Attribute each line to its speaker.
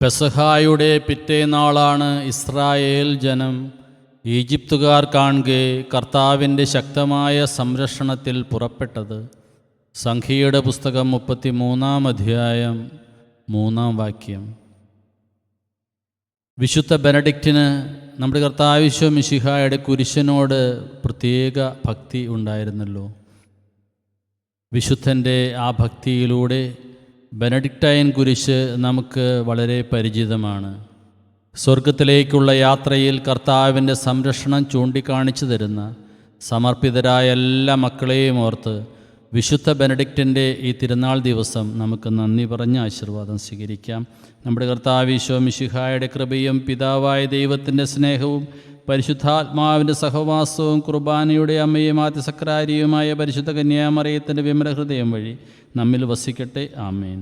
Speaker 1: പെസഹായുടെ പിറ്റേനാളാണ് Israel ജനം ഈജിപ്തുകാർ കാണെ കർത്താവിൻ്റെ ശക്തമായ സംരക്ഷണത്തിൽ പുറപ്പെട്ടത്. സംഖ്യയുടെ പുസ്തകം 33-ാം അധ്യായം 3-ാം വാക്യം. വിശുദ്ധ ബെനഡിക്റ്റിന് നമ്മുടെ കർത്താവ് ഈശോ മിശിഹായുടെ കുരിശിനോട് പ്രത്യേക ഭക്തി ഉണ്ടായിരുന്നല്ലോ. വിശുദ്ധൻ്റെ ആ ഭക്തിയിലൂടെ ബെനഡിക്റ്റൈൻ കുരിശ് നമുക്ക് വളരെ പരിചിതമാണ്. സ്വർഗത്തിലേക്കുള്ള യാത്രയിൽ കർത്താവിൻ്റെ സംരക്ഷണം ചൂണ്ടിക്കാണിച്ചു തരുന്ന സമർപ്പിതരായ എല്ലാ മക്കളെയും ഓർത്ത് വിശുദ്ധ ബെനഡിക്റ്റിൻ്റെ ഈ തിരുനാൾ ദിവസം നമുക്ക് നന്ദി പറഞ്ഞ ആശീർവാദം സ്വീകരിക്കാം. നമ്മുടെ കർത്താവ് ഈശോ മിശിഹായുടെ കൃപയും പിതാവായ ദൈവത്തിൻ്റെ സ്നേഹവും പരിശുദ്ധാത്മാവിൻ്റെ സഹവാസവും കുർബാനയുടെ അമ്മയും ആദ്യസക്രാരിയുമായ പരിശുദ്ധ കന്യാമറിയത്തിൻ്റെ വിമല ഹൃദയം വഴി നമ്മിൽ വസിക്കട്ടെ. ആമേൻ.